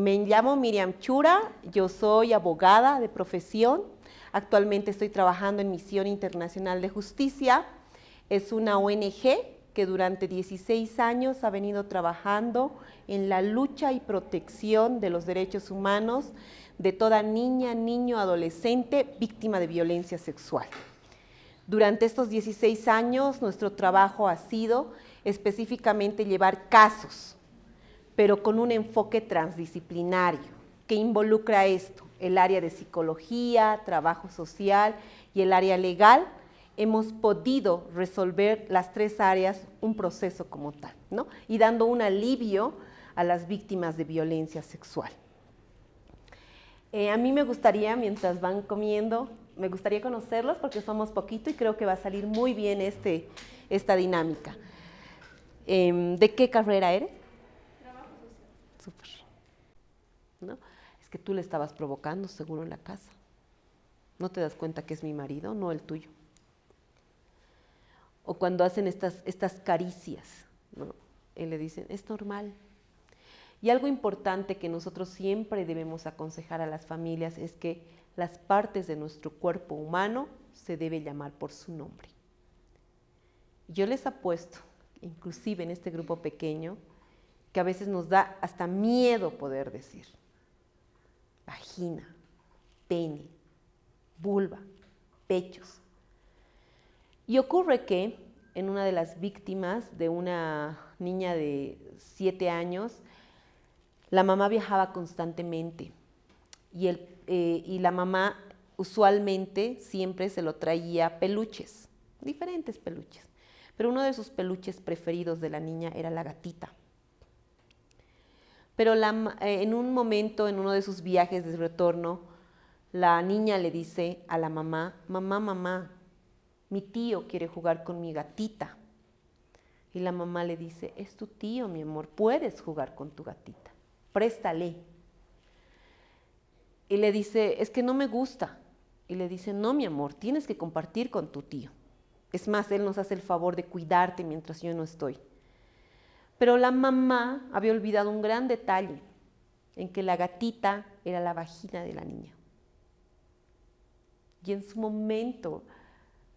Me llamo Miriam Chura, yo soy abogada de profesión. Actualmente estoy trabajando en Misión Internacional de Justicia. Es una ONG que durante 16 años ha venido trabajando en la lucha y protección de los derechos humanos de toda niña, niño, adolescente víctima de violencia sexual. Durante estos 16 años nuestro trabajo ha sido específicamente llevar casos, pero con un enfoque transdisciplinario que involucra esto, el área de psicología, trabajo social y el área legal. Hemos podido resolver las tres áreas un proceso como tal, ¿no? Y dando un alivio a las víctimas de violencia sexual. A mí me gustaría, mientras van comiendo, me gustaría conocerlos porque somos poquito y creo que va a salir muy bien esta dinámica. ¿De qué carrera eres? Trabajo social. Súper. ¿No? Es que tú le estabas provocando seguro en la casa. ¿No te das cuenta que es mi marido, no el tuyo? O cuando hacen estas caricias, ¿no? Y le dicen, es normal. Y algo importante que nosotros siempre debemos aconsejar a las familias es que las partes de nuestro cuerpo humano se debe llamar por su nombre. Yo les apuesto, inclusive en este grupo pequeño, que a veces nos da hasta miedo poder decir vagina, pene, vulva, pechos. Y ocurre que en una de las víctimas de una niña de 7 años, la mamá viajaba constantemente y la mamá usualmente siempre se lo traía peluches, diferentes peluches. Pero uno de sus peluches preferidos de la niña era la gatita. Pero en un momento, en uno de sus viajes de retorno, la niña le dice a la mamá, mamá, mi tío quiere jugar con mi gatita. Y la mamá le dice, es tu tío, mi amor, puedes jugar con tu gatita, préstale. Y le dice, es que no me gusta. Y le dice, no, mi amor, tienes que compartir con tu tío. Es más, él nos hace el favor de cuidarte mientras yo no estoy. Pero la mamá había olvidado un gran detalle, en que la gatita era la vagina de la niña. Y en su momento,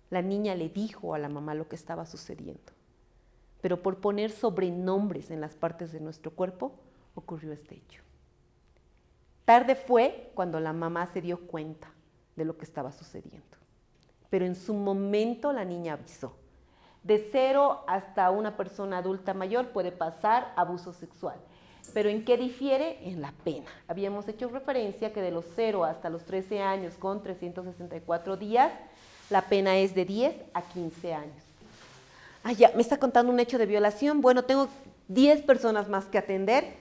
la niña le dijo a la mamá lo que estaba sucediendo. Pero por poner sobrenombres en las partes de nuestro cuerpo, ocurrió este hecho. Tarde fue cuando la mamá se dio cuenta de lo que estaba sucediendo. Pero en su momento la niña avisó. De 0 hasta una persona adulta mayor puede pasar abuso sexual. ¿Pero en qué difiere? En la pena. Habíamos hecho referencia que de los 0 hasta los 13 años con 364 días, la pena es de 10 a 15 años. Ah, ya, me está contando un hecho de violación. Bueno, tengo 10 personas más que atender.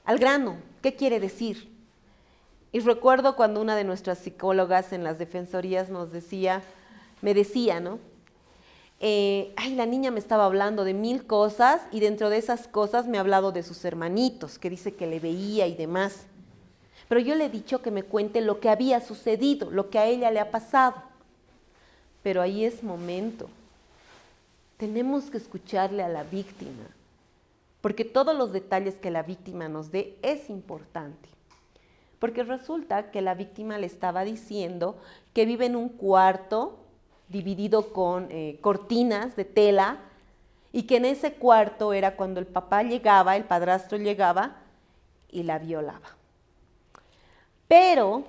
Al grano, ¿qué quiere decir? Y recuerdo cuando una de nuestras psicólogas en las defensorías me decía, ¿no? La niña me estaba hablando de 1000 cosas y dentro de esas cosas me ha hablado de sus hermanitos, que dice que le veía y demás. Pero yo le he dicho que me cuente lo que había sucedido, lo que a ella le ha pasado. Pero ahí es momento. Tenemos que escucharle a la víctima, porque todos los detalles que la víctima nos dé es importante. Porque resulta que la víctima le estaba diciendo que vive en un cuarto dividido con cortinas de tela y que en ese cuarto era cuando el papá llegaba, el padrastro llegaba y la violaba. Pero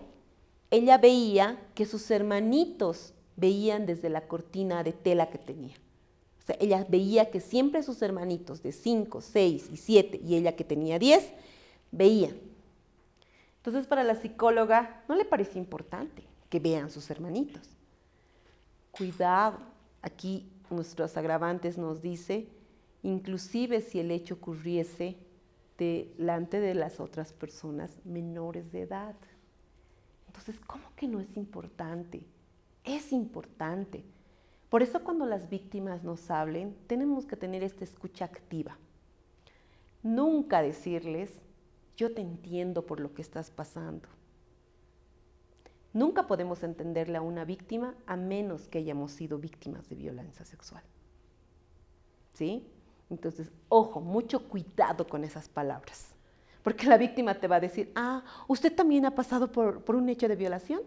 ella veía que sus hermanitos veían desde la cortina de tela que tenía. O sea, ella veía que siempre sus hermanitos de 5, 6 y 7 y ella que tenía 10, veían. Entonces para la psicóloga no le parecía importante que vean sus hermanitos. Cuidado, aquí nuestros agravantes nos dice, inclusive si el hecho ocurriese delante de las otras personas menores de edad. Entonces, ¿cómo que no es importante? Es importante. Por eso cuando las víctimas nos hablen, tenemos que tener esta escucha activa. Nunca decirles, yo te entiendo por lo que estás pasando. Nunca podemos entenderle a una víctima a menos que hayamos sido víctimas de violencia sexual. ¿Sí? Entonces, ojo, mucho cuidado con esas palabras, Porque la víctima te va a decir, ¿usted también ha pasado por un hecho de violación?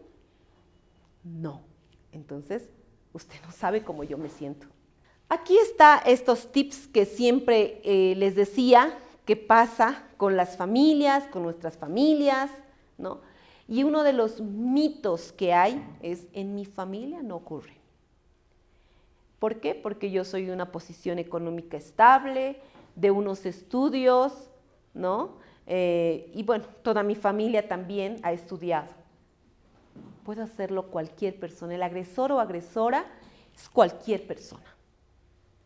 No. Entonces, usted no sabe cómo yo me siento. Aquí están estos tips que siempre les decía que pasa con las familias, con nuestras familias, ¿no? Y uno de los mitos que hay es, en mi familia no ocurre. ¿Por qué? Porque yo soy de una posición económica estable, de unos estudios, ¿no? Y bueno, toda mi familia también ha estudiado. Puede hacerlo cualquier persona. El agresor o agresora es cualquier persona.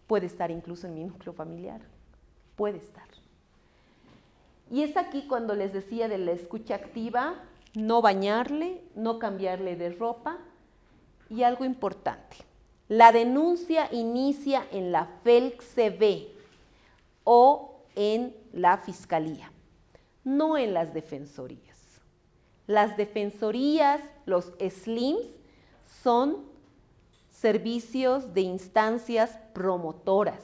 Puede estar incluso en mi núcleo familiar. Puede estar. Y es aquí cuando les decía de la escucha activa, no bañarle, no cambiarle de ropa. Y algo importante, la denuncia inicia en la FELCB o en la Fiscalía, no en las defensorías. Las defensorías, los SLIMs, son servicios de instancias promotoras,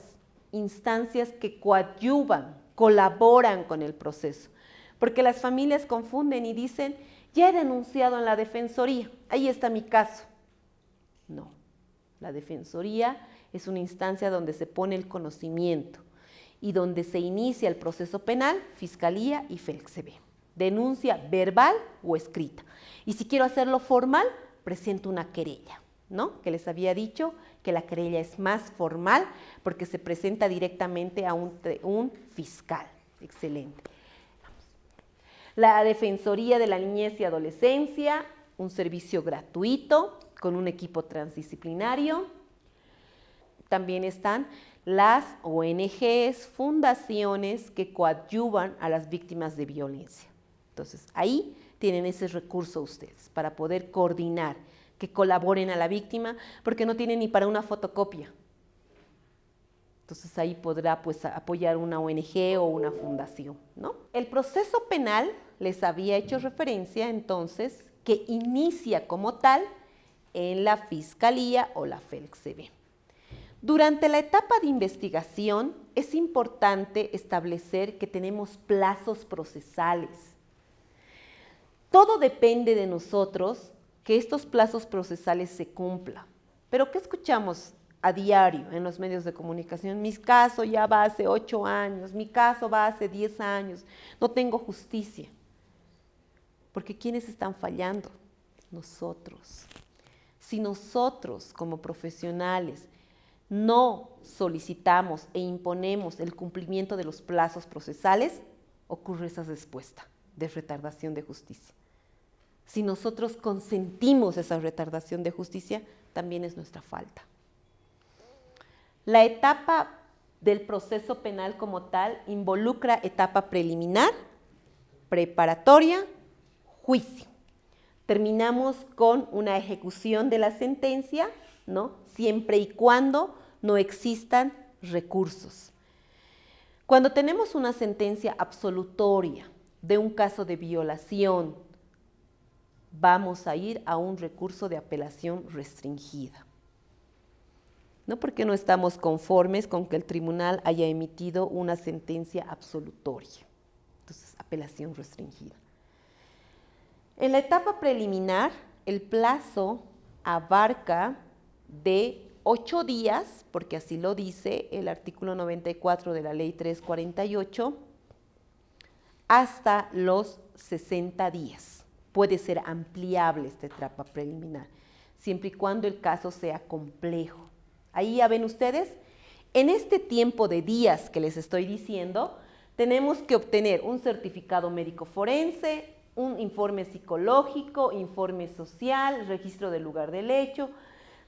instancias que coadyuvan, colaboran con el proceso. Porque las familias confunden y dicen, ya he denunciado en la defensoría, ahí está mi caso. No, la defensoría es una instancia donde se pone el conocimiento y donde se inicia el proceso penal, Fiscalía y FELCB. Denuncia verbal o escrita. Y si quiero hacerlo formal, presento una querella, ¿no? Que les había dicho que la querella es más formal porque se presenta directamente a un fiscal. Excelente. La Defensoría de la Niñez y Adolescencia, un servicio gratuito con un equipo transdisciplinario. También están las ONGs, fundaciones que coadyuvan a las víctimas de violencia. Entonces, ahí tienen ese recurso ustedes para poder coordinar, que colaboren a la víctima, porque no tienen ni para una fotocopia. Entonces, ahí podrá pues, apoyar una ONG o una fundación, ¿no? El proceso penal, les había hecho referencia entonces, que inicia como tal en la Fiscalía o la FELCB. Durante la etapa de investigación es importante establecer que tenemos plazos procesales. Todo depende de nosotros que estos plazos procesales se cumplan. Pero ¿qué escuchamos a diario en los medios de comunicación? Mi caso ya va hace 8 años, mi caso va hace 10 años, no tengo justicia. Porque ¿quiénes están fallando? Nosotros. Si nosotros como profesionales no solicitamos e imponemos el cumplimiento de los plazos procesales, ocurre esa respuesta de retardación de justicia. Si nosotros consentimos esa retardación de justicia, también es nuestra falta. La etapa del proceso penal como tal involucra etapa preliminar, preparatoria, juicio. Terminamos con una ejecución de la sentencia, ¿no? Siempre y cuando no existan recursos. Cuando tenemos una sentencia absolutoria de un caso de violación, vamos a ir a un recurso de apelación restringida. No porque no estamos conformes con que el tribunal haya emitido una sentencia absolutoria. Entonces, apelación restringida. En la etapa preliminar, el plazo abarca de 8 días, porque así lo dice el artículo 94 de la Ley 348, hasta los 60 días. Puede ser ampliable esta etapa preliminar, siempre y cuando el caso sea complejo. Ahí ya ven ustedes, en este tiempo de días que les estoy diciendo, tenemos que obtener un certificado médico forense, un informe psicológico, informe social, registro del lugar del hecho,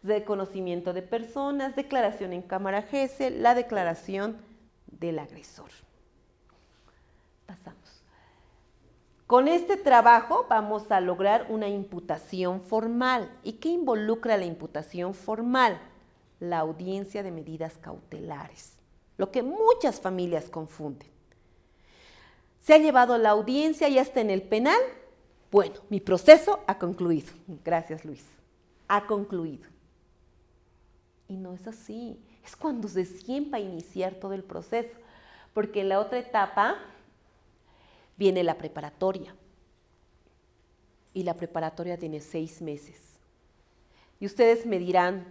reconocimiento de personas, declaración en cámara gesell, la declaración del agresor. Pasamos. Con este trabajo vamos a lograr una imputación formal. ¿Y qué involucra la imputación formal? La audiencia de medidas cautelares, lo que muchas familias confunden. Se ha llevado la audiencia, ya está en el penal. Bueno, mi proceso ha concluido. Gracias, Luis. Ha concluido. Y no es así. Es cuando recién va a iniciar todo el proceso. Porque en la otra etapa Viene la preparatoria. Y la preparatoria tiene 6 meses. Y ustedes me dirán,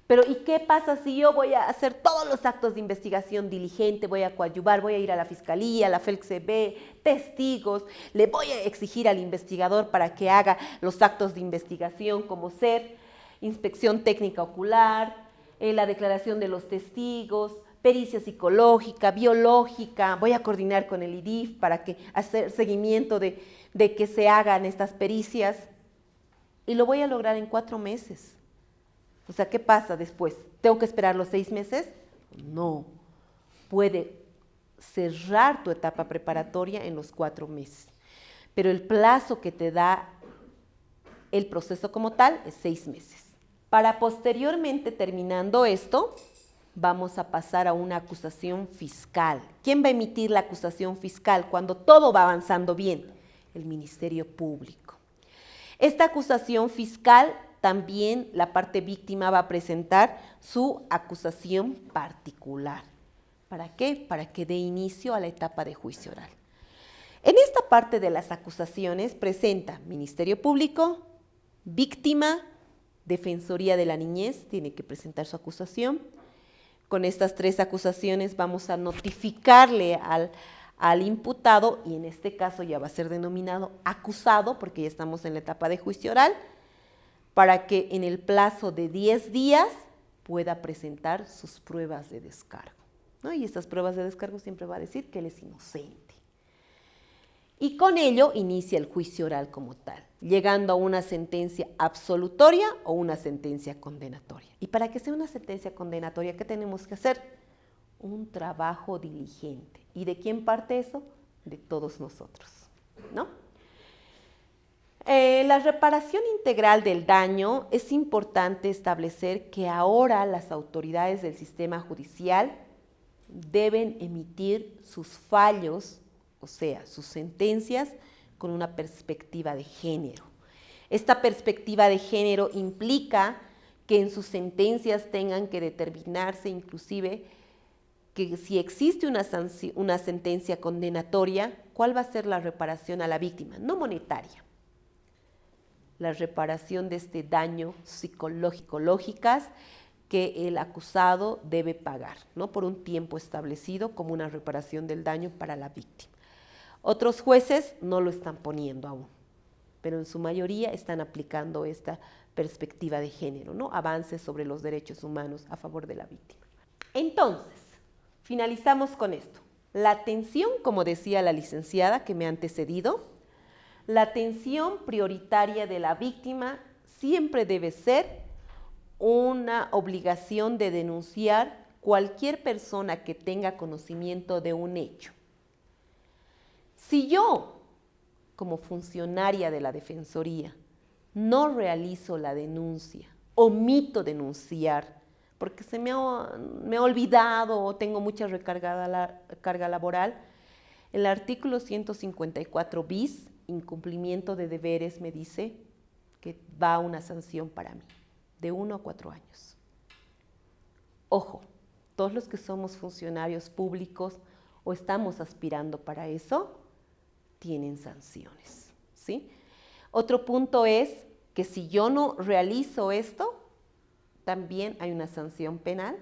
pero ¿y qué pasa si yo voy a hacer todos los actos de investigación diligente, voy a coadyuvar, voy a ir a la fiscalía, a la FELCB, testigos, le voy a exigir al investigador para que haga los actos de investigación como ser inspección técnica ocular, la declaración de los testigos, pericia psicológica, biológica, voy a coordinar con el IDIF para que hacer seguimiento de que se hagan estas pericias y lo voy a lograr en 4 meses? O sea, ¿qué pasa después? ¿Tengo que esperar los 6 meses? No, puede cerrar tu etapa preparatoria en los 4 meses, pero el plazo que te da el proceso como tal es 6 meses. Para posteriormente, terminando esto, vamos a pasar a una acusación fiscal. ¿Quién va a emitir la acusación fiscal cuando todo va avanzando bien? El Ministerio Público. Esta acusación fiscal también la parte víctima va a presentar su acusación particular. ¿Para qué? Para que dé inicio a la etapa de juicio oral. En esta parte de las acusaciones presenta Ministerio Público, víctima, Defensoría de la Niñez, tiene que presentar su acusación. Con estas 3 acusaciones vamos a notificarle al imputado, y en este caso ya va a ser denominado acusado, porque ya estamos en la etapa de juicio oral, para que en el plazo de 10 días pueda presentar sus pruebas de descargo, ¿no? Y estas pruebas de descargo siempre va a decir que él es inocente. Y con ello inicia el juicio oral como tal, llegando a una sentencia absolutoria o una sentencia condenatoria. Y para que sea una sentencia condenatoria, ¿qué tenemos que hacer? Un trabajo diligente. ¿Y de quién parte eso? De todos nosotros, ¿no? La reparación integral del daño, es importante establecer que ahora las autoridades del sistema judicial deben emitir sus fallos, o sea, sus sentencias, con una perspectiva de género. Esta perspectiva de género implica que en sus sentencias tengan que determinarse inclusive que si existe una sentencia condenatoria, ¿cuál va a ser la reparación a la víctima? No monetaria. La reparación de este daño psicológicas que el acusado debe pagar, ¿no? Por un tiempo establecido como una reparación del daño para la víctima. Otros jueces no lo están poniendo aún, pero en su mayoría están aplicando esta perspectiva de género, ¿no? Avances sobre los derechos humanos a favor de la víctima. Entonces, finalizamos con esto. La atención, como decía la licenciada que me ha antecedido, la atención prioritaria de la víctima siempre debe ser una obligación de denunciar cualquier persona que tenga conocimiento de un hecho. Si yo, como funcionaria de la Defensoría, no realizo la denuncia, omito denunciar, porque se me ha olvidado o tengo mucha carga laboral, el artículo 154 bis, incumplimiento de deberes, me dice que va una sanción para mí, de 1 a 4 años. Ojo, todos los que somos funcionarios públicos o estamos aspirando para eso, tienen sanciones, ¿sí? Otro punto es que si yo no realizo esto, también hay una sanción penal,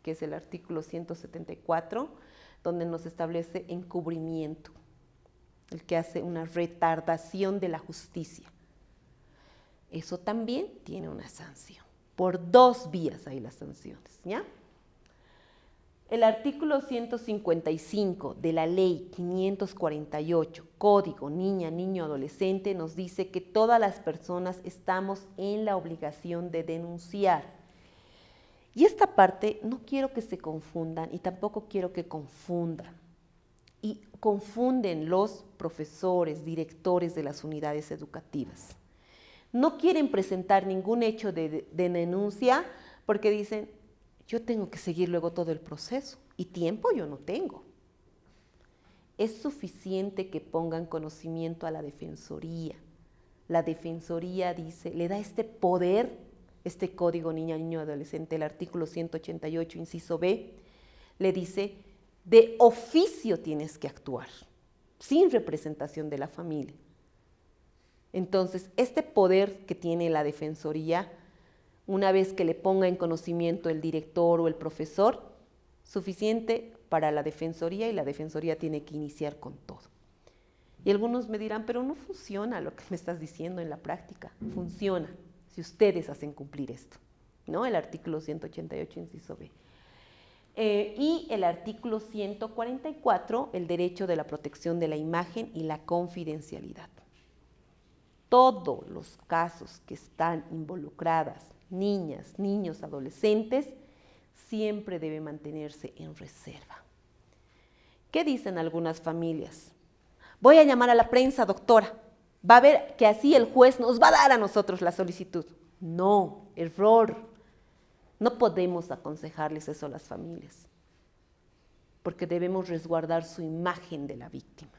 que es el artículo 174, donde nos establece encubrimiento, el que hace una retardación de la justicia. Eso también tiene una sanción. Por 2 vías hay las sanciones, ¿ya? El artículo 155 de la Ley 548, Código Niña, Niño, Adolescente, nos dice que todas las personas estamos en la obligación de denunciar. Y esta parte no quiero que se confundan y tampoco quiero que confundan. Y confunden los profesores, directores de las unidades educativas. No quieren presentar ningún hecho de denuncia porque dicen, yo tengo que seguir luego todo el proceso y tiempo yo no tengo. Es suficiente que pongan conocimiento a la Defensoría. La Defensoría dice, le da este poder, este Código Niña, Niño, Adolescente, el artículo 188, inciso B, le dice, de oficio tienes que actuar. sin representación de la familia. Entonces, este poder que tiene la Defensoría, una vez que le ponga en conocimiento el director o el profesor, suficiente para la Defensoría, y la Defensoría tiene que iniciar con todo. Y algunos me dirán, pero no funciona lo que me estás diciendo en la práctica. Funciona si ustedes hacen cumplir esto, ¿no? El artículo 188, inciso B. Y el artículo 144, el derecho de la protección de la imagen y la confidencialidad. Todos los casos que están involucradas, niñas, niños, adolescentes, siempre debe mantenerse en reserva. ¿Qué dicen algunas familias? Voy a llamar a la prensa, doctora. Va a ver que así el juez nos va a dar a nosotros la solicitud. No, error. No podemos aconsejarles eso a las familias, porque debemos resguardar su imagen de la víctima.